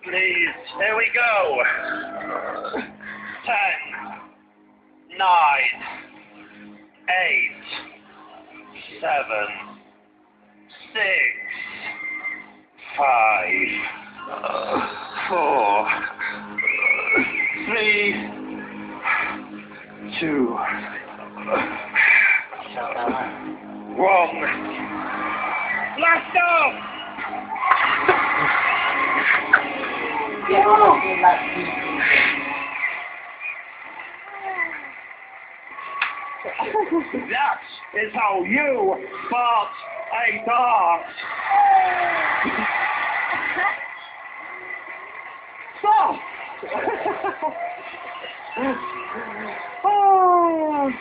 Please, here we go. 10, 9, 8, 7, 6, 5, 4, 3, 2, 1. Blast off! That is how you fart a dart. Stop! Oh.